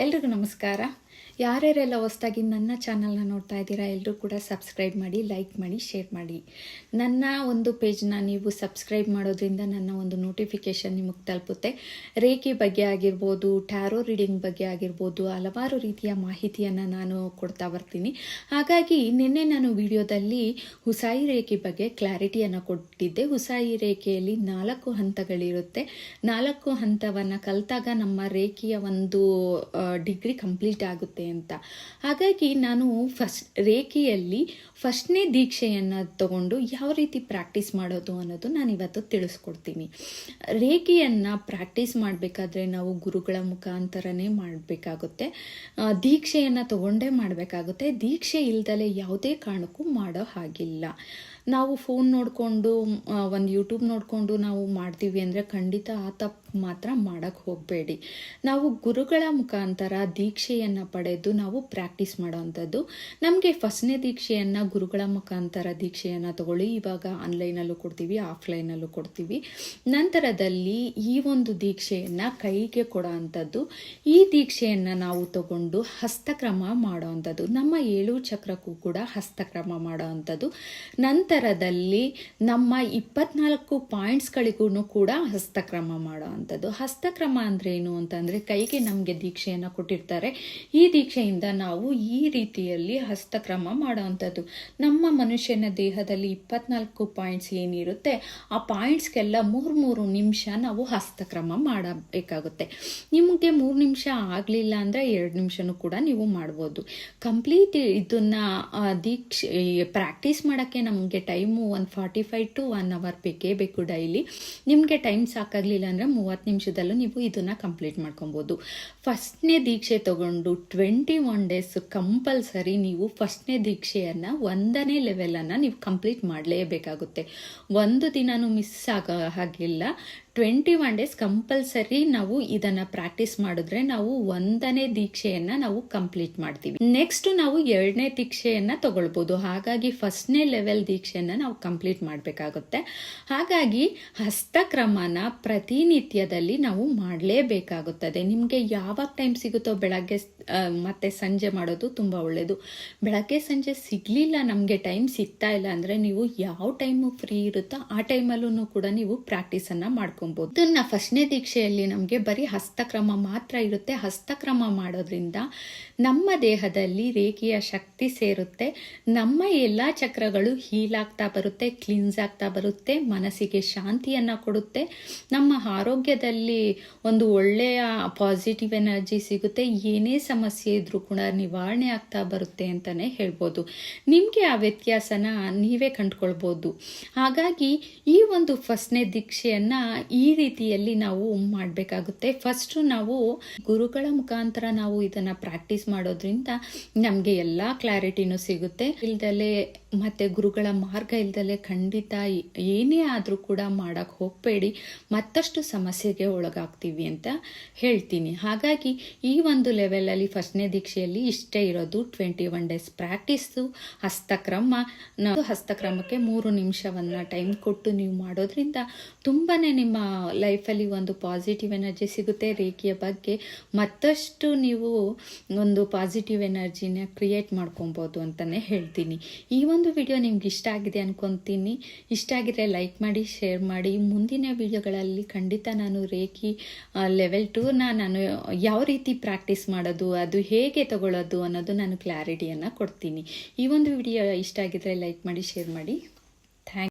ಎಲ್ರಿಗೂ ನಮಸ್ಕಾರ. ಯಾರ್ಯಾರೆಲ್ಲ ಹೊಸದಾಗಿ ನನ್ನ ಚಾನಲ್ನ ನೋಡ್ತಾ ಇದ್ದೀರಾ ಎಲ್ಲರೂ ಕೂಡ ಸಬ್ಸ್ಕ್ರೈಬ್ ಮಾಡಿ, ಲೈಕ್ ಮಾಡಿ, ಶೇರ್ ಮಾಡಿ. ನನ್ನ ಒಂದು ಪೇಜ್ನ ನೀವು ಸಬ್ಸ್ಕ್ರೈಬ್ ಮಾಡೋದ್ರಿಂದ ನನ್ನ ಒಂದು ನೋಟಿಫಿಕೇಷನ್ ನಿಮಗೆ ತಲುಪುತ್ತೆ. ರೇಖೆ ಬಗ್ಗೆ ಆಗಿರ್ಬೋದು, ಟ್ಯಾರೋ ರೀಡಿಂಗ್ ಬಗ್ಗೆ ಆಗಿರ್ಬೋದು, ಹಲವಾರು ರೀತಿಯ ಮಾಹಿತಿಯನ್ನು ನಾನು ಕೊಡ್ತಾ ಬರ್ತೀನಿ. ಹಾಗಾಗಿ ನಿನ್ನೆ ನಾನು ವಿಡಿಯೋದಲ್ಲಿ ಹುಸಾಯಿ ರೇಖೆ ಬಗ್ಗೆ ಕ್ಲಾರಿಟಿಯನ್ನು ಕೊಟ್ಟಿದ್ದೆ. ಹುಸಾಯಿ ರೇಖೆಯಲ್ಲಿ 4 ಹಂತಗಳಿರುತ್ತೆ. 4 ಹಂತವನ್ನು ಕಲಿತಾಗ ನಮ್ಮ ರೇಖೆಯ ಒಂದು ಡಿಗ್ರಿ ಕಂಪ್ಲೀಟ್ ಆಗುತ್ತೆ ಅಂತ. ಹಾಗಾಗಿ ನಾನು ರೇಖೆಯಲ್ಲಿ ಫಸ್ಟ್ನೇ ದೀಕ್ಷೆಯನ್ನು ತಗೊಂಡು ಯಾವ ರೀತಿ ಪ್ರಾಕ್ಟೀಸ್ ಮಾಡೋದು ಅನ್ನೋದು ನಾನು ಇವತ್ತು ತಿಳಿಸ್ಕೊಡ್ತೀನಿ. ರೇಖೆಯನ್ನು ಪ್ರಾಕ್ಟೀಸ್ ಮಾಡಬೇಕಾದ್ರೆ ನಾವು ಗುರುಗಳ ಮುಖಾಂತರನೇ ಮಾಡಬೇಕಾಗುತ್ತೆ. ದೀಕ್ಷೆಯನ್ನು ತಗೊಂಡೇ ಮಾಡಬೇಕಾಗುತ್ತೆ. ದೀಕ್ಷೆ ಇಲ್ದಲೆ ಯಾವುದೇ ಕಾರಣಕ್ಕೂ ಮಾಡೋ ಹಾಗಿಲ್ಲ. ನಾವು ಫೋನ್ ನೋಡಿಕೊಂಡು ಒಂದು ಯೂಟ್ಯೂಬ್ ನೋಡಿಕೊಂಡು ನಾವು ಮಾಡ್ತೀವಿ ಅಂದರೆ ಖಂಡಿತ ಆ ತಪ್ಪು ಮಾತ್ರ ಮಾಡೋಕ್ಕೆ ಹೋಗಬೇಡಿ. ನಾವು ಗುರುಗಳ ಮುಖಾಂತರ ದೀಕ್ಷೆಯನ್ನು ಪಡೆದು ನಾವು ಪ್ರಾಕ್ಟೀಸ್ ಮಾಡೋವಂಥದ್ದು. ನಮಗೆ ಫಸ್ಟ್ನೇ ದೀಕ್ಷೆಯನ್ನು ಗುರುಗಳ ಮುಖಾಂತರ ದೀಕ್ಷೆಯನ್ನು ತಗೊಳ್ಳಿ. ಇವಾಗ ಆನ್ಲೈನಲ್ಲೂ ಕೊಡ್ತೀವಿ, ಆಫ್ಲೈನಲ್ಲೂ ಕೊಡ್ತೀವಿ. ನಂತರದಲ್ಲಿ ಈ ಒಂದು ದೀಕ್ಷೆಯನ್ನು ಕೈಗೆ ಕೊಡೋ ಅಂಥದ್ದು. ಈ ದೀಕ್ಷೆಯನ್ನು ನಾವು ತಗೊಂಡು ಹಸ್ತಕ್ರಮ ಮಾಡೋ ಅಂಥದ್ದು. ನಮ್ಮ 7 ಚಕ್ರಕ್ಕೂ ಕೂಡ ಹಸ್ತಕ್ರಮ ಮಾಡೋ ಅಂಥದ್ದು. ನಂತರದಲ್ಲಿ ನಮ್ಮ 24 ಪಾಯಿಂಟ್ಸ್ಗಳಿಗೂ ಕೂಡ ಹಸ್ತಕ್ರಮ ಮಾಡೋ ಅಂಥದ್ದು. ಹಸ್ತಕ್ರಮ ಅಂದರೆ ಏನು ಅಂತಂದರೆ, ಕೈಗೆ ನಮಗೆ ದೀಕ್ಷೆಯನ್ನು ಕೊಟ್ಟಿರ್ತಾರೆ. ಈ ದೀಕ್ಷೆಯಿಂದ ನಾವು ಈ ರೀತಿಯಲ್ಲಿ ಹಸ್ತಕ್ರಮ ಮಾಡೋ ಅಂಥದ್ದು. ನಮ್ಮ ಮನುಷ್ಯನ ದೇಹದಲ್ಲಿ 24 ಪಾಯಿಂಟ್ಸ್ ಏನಿರುತ್ತೆ, ಆ ಪಾಯಿಂಟ್ಸ್ಗೆಲ್ಲ 3 ನಿಮಿಷ ನಾವು ಹಸ್ತಕ್ರಮ ಮಾಡಬೇಕಾಗುತ್ತೆ. ನಿಮಗೆ 3 ನಿಮಿಷ ಆಗಲಿಲ್ಲ ಅಂದರೆ 2 ನಿಮಿಷನೂ ಕೂಡ ನೀವು ಮಾಡ್ಬೋದು. ಕಂಪ್ಲೀಟ್ ಇದನ್ನು ದೀಕ್ಷೆ ಪ್ರಾಕ್ಟೀಸ್ ಮಾಡೋಕ್ಕೆ ನಮಗೆ ಟೈಮು 45 to 1 hour ಬೇಕೇ ಬೇಕು ಡೈಲಿ. ನಿಮಗೆ ಟೈಮ್ ಸಾಕಾಗಲಿಲ್ಲ ಅಂದರೆ 30 ನಿಮಿಷದಲ್ಲೂ ನೀವು ಇದನ್ನು ಕಂಪ್ಲೀಟ್ ಮಾಡ್ಕೊಬೋದು. ಫಸ್ಟ್ನೇ ದೀಕ್ಷೆ ತಗೊಂಡು 21 days ಕಂಪಲ್ಸರಿ ನೀವು ಫಸ್ಟ್ನೇ ದೀಕ್ಷೆಯನ್ನು 1ನೇ ಲೆವೆಲನ್ನು ನೀವು ಕಂಪ್ಲೀಟ್ ಮಾಡಲೇಬೇಕಾಗುತ್ತೆ. ಒಂದು ದಿನನೂ ಮಿಸ್ ಆಗೋ ಹಾಗಿಲ್ಲ. 21 days ಕಂಪಲ್ಸರಿ ನಾವು ಇದನ್ನು ಪ್ರಾಕ್ಟೀಸ್ ಮಾಡಿದ್ರೆ ನಾವು 1ನೇ ದೀಕ್ಷೆಯನ್ನು ನಾವು ಕಂಪ್ಲೀಟ್ ಮಾಡ್ತೀವಿ. ನೆಕ್ಸ್ಟ್ ನಾವು 2ನೇ ದೀಕ್ಷೆಯನ್ನು ತಗೊಳ್ಬೋದು. ಹಾಗಾಗಿ ಫಸ್ಟ್ನೇ ಲೆವೆಲ್ ದೀಕ್ಷೆಯನ್ನು ನಾವು ಕಂಪ್ಲೀಟ್ ಮಾಡಬೇಕಾಗುತ್ತೆ. ಹಾಗಾಗಿ ಹಸ್ತಕ್ರಮನ ಪ್ರತಿನಿತ್ಯದಲ್ಲಿ ನಾವು ಮಾಡಲೇಬೇಕಾಗುತ್ತದೆ. ನಿಮಗೆ ಯಾವಾಗ ಟೈಮ್ ಸಿಗುತ್ತೋ ಬೆಳಗ್ಗೆ ಮತ್ತು ಸಂಜೆ ಮಾಡೋದು ತುಂಬ ಒಳ್ಳೆಯದು. ಬೆಳಗ್ಗೆ ಸಂಜೆ ಸಿಗಲಿಲ್ಲ, ನಮಗೆ ಟೈಮ್ ಸಿಗ್ತಾ ಇಲ್ಲ ಅಂದರೆ ನೀವು ಯಾವ ಟೈಮು ಫ್ರೀ ಇರುತ್ತೋ ಆ ಟೈಮಲ್ಲೂ ಕೂಡ ನೀವು ಪ್ರಾಕ್ಟೀಸನ್ನು ಮಾಡ್ಕೊಬೋದು. ಇದನ್ನು ಫಸ್ಟ್ನೇ ದೀಕ್ಷೆಯಲ್ಲಿ ನಮಗೆ ಬರೀ ಹಸ್ತಕ್ರಮ ಮಾತ್ರ ಇರುತ್ತೆ. ಹಸ್ತಕ್ರಮ ಮಾಡೋದ್ರಿಂದ ನಮ್ಮ ದೇಹದಲ್ಲಿ ರೇಖೆಯ ಶಕ್ತಿ ಸೇರುತ್ತೆ. ನಮ್ಮ ಎಲ್ಲ ಚಕ್ರಗಳು ಹೀಲ್ ಆಗ್ತಾ ಬರುತ್ತೆ, ಕ್ಲೀನ್ಸ್ ಆಗ್ತಾ ಬರುತ್ತೆ, ಮನಸ್ಸಿಗೆ ಶಾಂತಿಯನ್ನು ಕೊಡುತ್ತೆ. ನಮ್ಮ ಆರೋಗ್ಯದಲ್ಲಿ ಒಂದು ಒಳ್ಳೆಯ ಪಾಸಿಟಿವ್ ಎನರ್ಜಿ ಸಿಗುತ್ತೆ. ಏನೇ ಸಮಸ್ಯೆ ಇದ್ರೂ ಕೂಡ ನಿವಾರಣೆ ಆಗ್ತಾ ಬರುತ್ತೆ ಅಂತಲೇ ಹೇಳ್ಬೋದು. ನಿಮಗೆ ಆ ವ್ಯತ್ಯಾಸನ ನೀವೇ ಕಂಡುಕೊಳ್ಬೋದು. ಹಾಗಾಗಿ ಈ ಒಂದು ಫಸ್ಟ್ನೇ ದೀಕ್ಷೆಯನ್ನು ಈ ರೀತಿಯಲ್ಲಿ ನಾವು ಮಾಡಬೇಕಾಗುತ್ತೆ. ಫಸ್ಟು ನಾವು ಗುರುಗಳ ಮುಖಾಂತರ ನಾವು ಇದನ್ನು ಪ್ರಾಕ್ಟೀಸ್ ಮಾಡೋದ್ರಿಂದ ನಮಗೆ ಎಲ್ಲ ಕ್ಲಾರಿಟಿನೂ ಸಿಗುತ್ತೆ. ಇಲ್ದಲೆ ಮತ್ತು ಗುರುಗಳ ಮಾರ್ಗ ಇಲ್ದಲೆ ಖಂಡಿತ ಏನೇ ಆದರೂ ಕೂಡ ಮಾಡೋಕ್ಕೆ ಹೋಗಬೇಡಿ, ಮತ್ತಷ್ಟು ಸಮಸ್ಯೆಗೆ ಒಳಗಾಗ್ತೀವಿ ಅಂತ ಹೇಳ್ತೀನಿ. ಹಾಗಾಗಿ ಈ ಒಂದು ಲೆವೆಲಲ್ಲಿ ಫಸ್ಟ್ನೇ ದೀಕ್ಷೆಯಲ್ಲಿ ಇಷ್ಟೇ ಇರೋದು. 21 days ಪ್ರಾಕ್ಟೀಸು, ಹಸ್ತಕ್ರಮಕ್ಕೆ 3 ನಿಮಿಷವನ್ನು ಟೈಮ್ ಕೊಟ್ಟು ನೀವು ಮಾಡೋದ್ರಿಂದ ತುಂಬಾ ನಿಮ್ಮ ಲೈಫಲ್ಲಿ ಒಂದು ಪಾಸಿಟಿವ್ ಎನರ್ಜಿ ಸಿಗುತ್ತೆ. ರೇಖೆಯ ಬಗ್ಗೆ ಮತ್ತಷ್ಟು ನೀವು ಒಂದು ಪಾಸಿಟಿವ್ ಎನರ್ಜಿನ ಕ್ರಿಯೇಟ್ ಮಾಡ್ಕೊಬೋದು ಅಂತಲೇ ಹೇಳ್ತೀನಿ. ಈ ಒಂದು ವಿಡಿಯೋ ನಿಮ್ಗೆ ಇಷ್ಟ ಆಗಿದೆ ಅನ್ಕೊತೀನಿ. ಇಷ್ಟ ಆಗಿದ್ರೆ ಲೈಕ್ ಮಾಡಿ, ಶೇರ್ ಮಾಡಿ. ಮುಂದಿನ ವಿಡಿಯೋಗಳಲ್ಲಿ ಖಂಡಿತ ನಾನು ರೇಖೆ ಲೆವೆಲ್ 2ನ ನಾನು ಯಾವ ರೀತಿ ಪ್ರಾಕ್ಟೀಸ್ ಮಾಡೋದು, ಅದು ಹೇಗೆ ತಗೊಳ್ಳೋದು ಅನ್ನೋದು ನಾನು ಕ್ಲಾರಿಟಿಯನ್ನು ಕೊಡ್ತೀನಿ. ಈ ಒಂದು ವಿಡಿಯೋ ಇಷ್ಟ ಆಗಿದ್ರೆ ಲೈಕ್ ಮಾಡಿ, ಶೇರ್ ಮಾಡಿ.